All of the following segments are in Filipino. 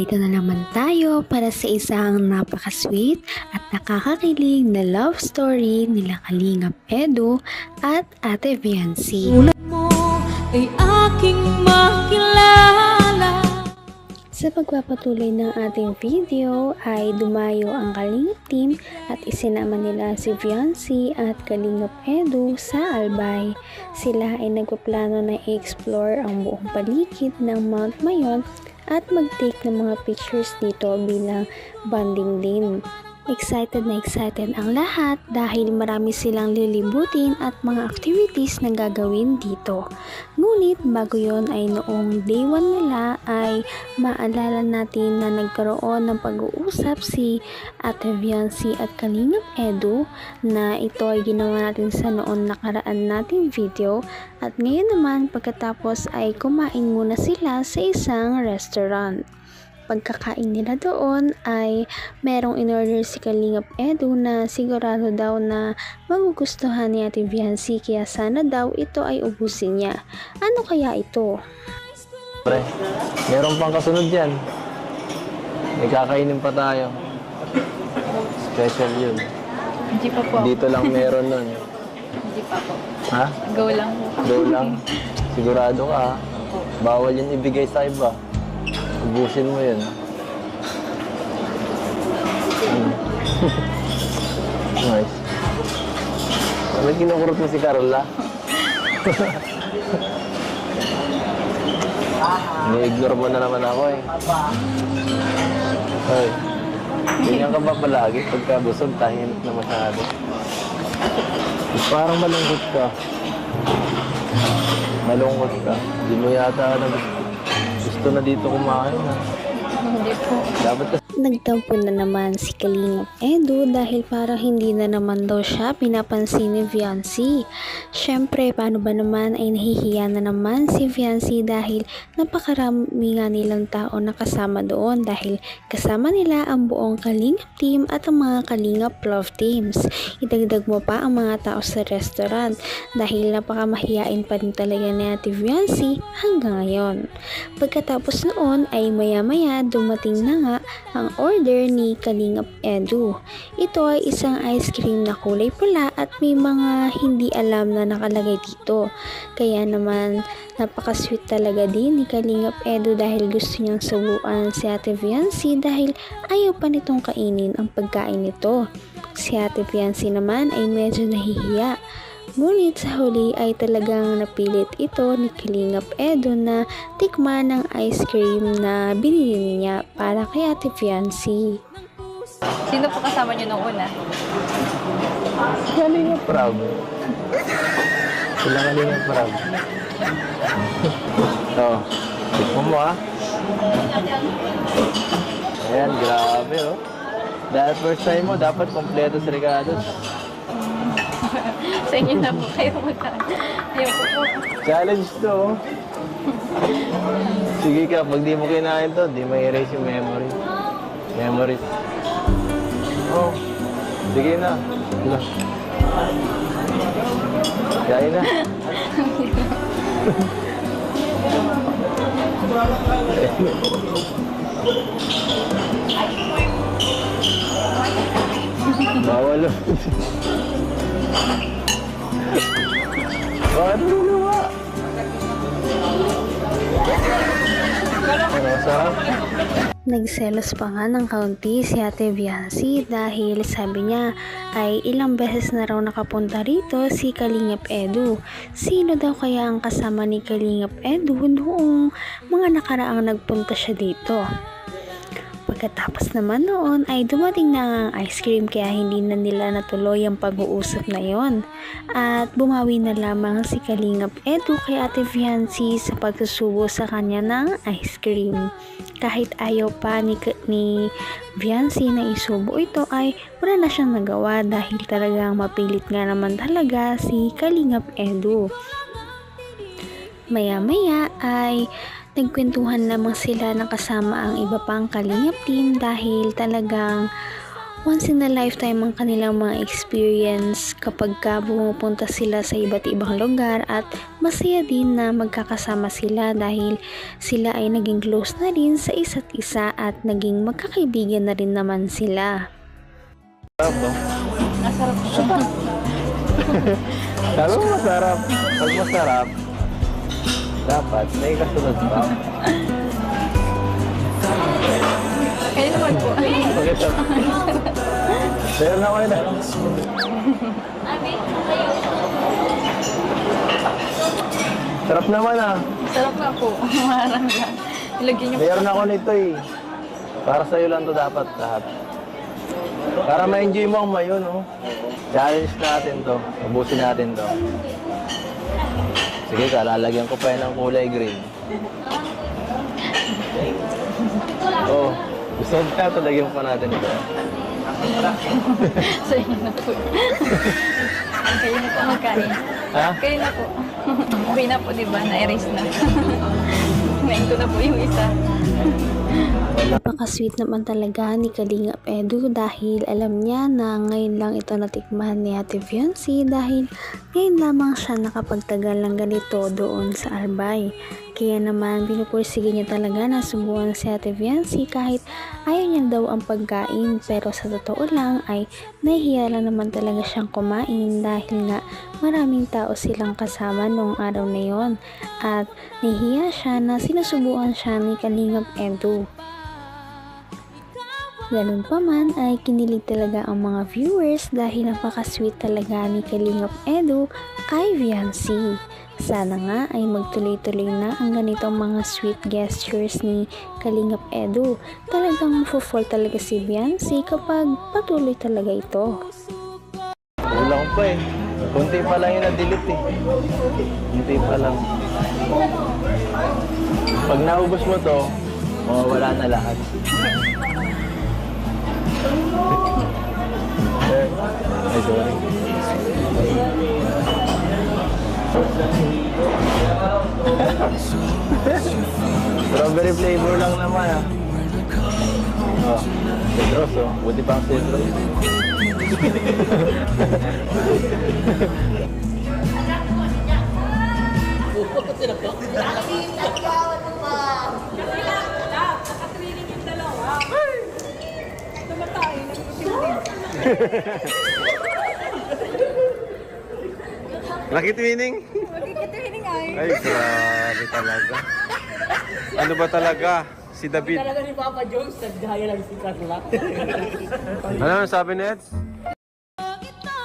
Narito na naman tayo para sa isang napaka-sweet at nakakakilig na love story nila Kalingap Edu at Ate Viancy. Tulad mo ay aking makilala. Sa pagpapatuloy ng ating video ay dumayo ang Kalingap team at isinama nila si Viancy at Kalingap Edu sa Albay. Sila ay nagpaplano na i-explore ang buong paligid ng Mount Mayon at mag-take ng mga pictures dito bilang bonding din. Excited na excited ang lahat dahil marami silang lilibutin at mga activities na gagawin dito. Ngunit bago yon ay noong day 1 nila ay maalala natin na nagkaroon ng pag-uusap si Ate Viancy at Kalingap Edu na ito ay ginawa natin sa noon nakaraan nating video at ngayon naman pagkatapos ay kumain muna sila sa isang restaurant. Pagkakain nila doon ay merong in-order si Kalingap Edu na sigurado daw na magugustuhan ni Ate Viancy kaya sana daw ito ay ubusin niya. Ano kaya ito? Pre, meron pang kasunod yan. May kakainin pa tayo. Special yun. Hindi pa po. Dito lang meron nun. Hindi pa po. Ha? Go lang po. Go lang. Sigurado ka ha? Bawal yun ibigay sa iba. Ubusin mo yun. Nice. Ano kinukurot mo si Carla? Ni-ignore mo na naman ako eh. Hoy. Ganyan ka ba palagi? Pagka busog, tahimik na masyado. Parang malungkot ka. Malungkot ka. Hindi mo yata na gusto na dito kumain ha. Hindi po. Dapat ka. Nagtampo na naman si Kalingap Edu dahil parang hindi na naman daw siya pinapansin ni Viancy. Syempre, paano ba naman ay nahihiya na naman si Viancy dahil napakarami nga nilang tao na kasama doon dahil kasama nila ang buong Kalingap team at ang mga Kalingap love teams. Idagdag mo pa ang mga tao sa restaurant dahil napakamahiyain pa rin talaga ni Ate Viancy hanggang ngayon. Pagkatapos noon ay maya-maya dumating na nga ang order ni Kalingap Edu. Ito ay isang ice cream na kulay pula at may mga hindi alam na nakalagay dito. Kaya naman napaka-sweet talaga din ni Kalingap Edu dahil gusto niyang subuan si Ate Viancy dahil ayaw pa nitong kainin ang pagkain nito. Si Ate Viancy naman ay medyo nahihiya. Ngunit sa huli ay talagang napilit ito ni Kalingap Edu na tikman ng ice cream na binili niya para kay Ate Viancy. Sino po kasama niyo nung una? Kalingap Prab. Sila Kalingap Prab. Ito. Tikman mo ha. Ayan, grabe oh. Dahil first time mo, dapat kompleto sa regalos. Sa inyo na po kayo magkaan. Ayaw po po. Challenge to. Oh. Sige ka, pag di mo kinain to, di ma-erase yung memory. Memories. Oh, sige na. Hala. Kain na. Bawal. Bakit luluwa? Ano, sarap? Nagselos pa nga ng kaunti si Ate Viancy dahil sabi niya ay ilang beses na raw nakapunta rito si Kalingap Edu. Sino daw kaya ang kasama ni Kalingap Edu noong mga nakaraang nagpunta siya dito? Pagkatapos naman noon ay dumating na ang ice cream kaya hindi na nila natuloy ang pag-uusap na yon. At bumawi na lamang si Kalingap Edu kay Ate Viancy sa pagsusubo sa kanya ng ice cream. Kahit ayaw pa ni Viancy na isubo ito ay wala na siyang nagawa dahil talagang mapilit nga naman talaga si Kalingap Edu. Maya-maya ay nagkwentuhan lamang sila na kasama ang iba pang Kalingap team dahil talagang Once in a lifetime ang kanilang mga experience kapag ka pumupunta sila sa iba't ibang lugar at masaya din na magkakasama sila dahil sila ay naging close na rin sa isa't isa at naging magkakaibigan na rin naman sila. Sarap to. Nasarap siya. Sabi mo masarap. Pag masarap, dapat may kasunod pa. Kayo naman po. Bakit ito? Meron na kayo na. Sarap naman ah. Sarap nga po. Marami lang. Ilagyan niyo po. Meron ako nito eh. Para sa'yo lang to dapat lahat. Para ma-enjoy mo ang mayon, oh. Challenge natin to. Ubusin natin to. Sige ka, lalagyan ko pa yan ng kulay green. Oh, gusto mo kaya ito, lagyan pa natin ito. Sa inyo na po. Kayo na po magkain. Ha? Kayo na po. Okay na po, di ba? Na-erase na. Kumain ko na po yung isa. Napaka-sweet naman talaga ni Kalingap Edu dahil alam niya na ngayon lang ito natikman ni Ate Fiancy dahil ngayon lamang siya nakapagtagal ng ganito doon sa Albay. Kaya naman pinupursige niya talaga na subukan si Ate Fiancy kahit ayaw niya daw ang pagkain, pero sa totoo lang ay nahihiya lang naman talaga siyang kumain dahil nga maraming tao silang kasama noong araw na yon at nahihiya siya na sinusubukan siya ni Kalingap Edu. Ganun pa man ay kinilig talaga ang mga viewers dahil napaka-sweet talaga ni Kalingap Edu kay Fiancy. Sana nga ay magtuloy-tuloy na ang ganitong mga sweet gestures ni Kalingap Edu. Talagang fall talaga si Fiancy kapag patuloy talaga ito. Kulang pa eh. Kunti pa lang yung na-delete eh. Kunti pa lang. Pag naubos mo to, mawawala na lahat. Ay, sorry. Strawberry flavor lang naman ah. Oh, citrus oh. Buti pang citrus. Nakitwining? Nakikitwining ay. Ay, grabe talaga. Ano ba talaga? Si David. Talaga ni Papa Jones, nagdaya lang si Carla. Ano sabi ni Eds?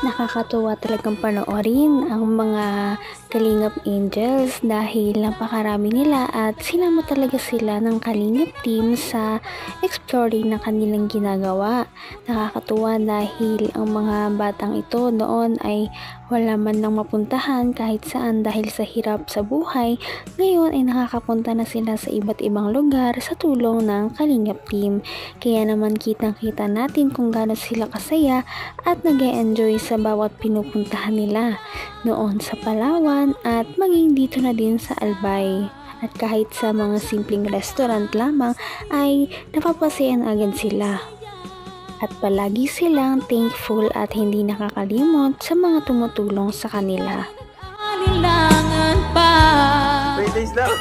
Nakakatuwa talagang panoorin ang mga Kalingap Angels dahil napakarami nila at sinama talaga sila ng Kalingap team sa exploring na kanilang ginagawa. Nakakatuwa dahil ang mga batang ito noon ay wala man lang mapuntahan kahit saan dahil sa hirap sa buhay. Ngayon ay nakakapunta na sila sa iba't ibang lugar sa tulong ng Kalingap team. Kaya naman kitang-kita natin kung gaano sila kasaya at nag-e-enjoy sa bawat pinupuntahan nila noon sa Palawan at maging dito na din sa Albay. At kahit sa mga simpleng restaurant lamang ay napapasayan agad sila. At palagi silang thankful at hindi nakakalimot sa mga tumutulong sa kanila. Kailangan pa. 3 days lang.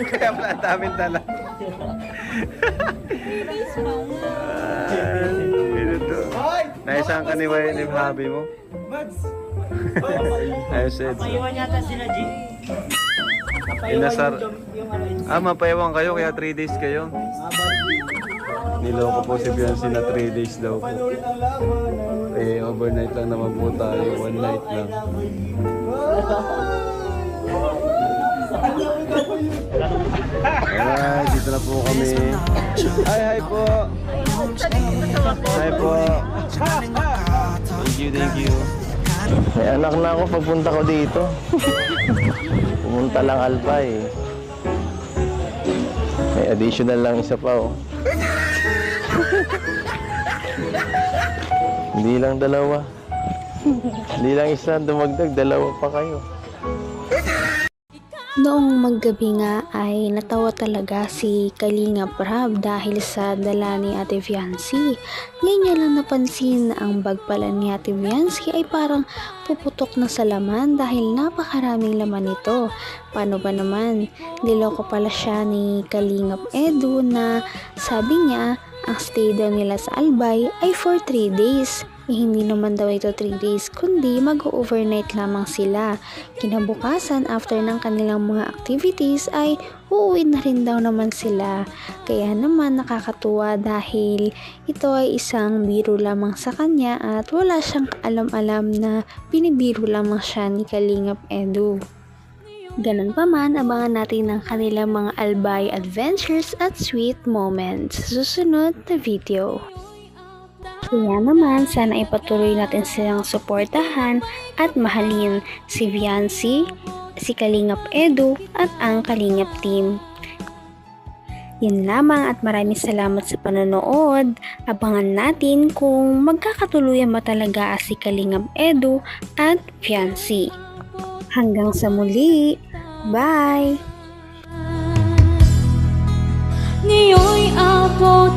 Kaya pala ang daming dala. Naisang ka ni Wayan yung hobby mo? Ayos Eds. Paiwan yata sila, G. Inasar. Yung ano, Ah, mapayawang kayo kaya 3 days kayo. Niloko po si Fiancy na 3 days daw po. Eh, overnight lang naman po tayo. 1 night lang. Alright, dito na po kami. Hi po. Hi po. Thank you. May anak na ako pagpunta ko dito. Pumunta lang Albay. May additional lang isa pa oh. Hindi lang dalawa. Hindi lang isa, dumagdag, dalawa pa kayo. Noong maggabi nga ay natawa talaga si Kalingap Rab dahil sa dala ni Ate Fiancy. Ngayon niya lang napansin na ang bag pala ni Ate Fiancy ay parang puputok na sa laman dahil napakaraming laman nito. Paano ba naman? Niloko pala siya ni Kalingap Edu na sabi niya ang stay daw nila sa Albay ay for 3 days. Hindi naman daw ito 3 days kundi mag-overnight lamang sila. Kinabukasan after ng kanilang mga activities ay uuwi na rin daw naman sila. Kaya naman nakakatuwa dahil ito ay isang biro lamang sa kanya at wala siyang alam-alam na binibiro lamang siya ni Kalingap Edu. Ganun pa man, abangan natin ang kanilang mga Albay adventures at sweet moments sa susunod na video. Kaya naman, sana ipatuloy natin silang suportahan at mahalin si Fiancy, si Kalingap Edu at ang Kalingap team. Yan lamang at maraming salamat sa panonood. Abangan natin kung magkakatuluyan ba talaga si Kalingap Edu at Fiancy. Hanggang sa muli. Bye! Ngayon'y abot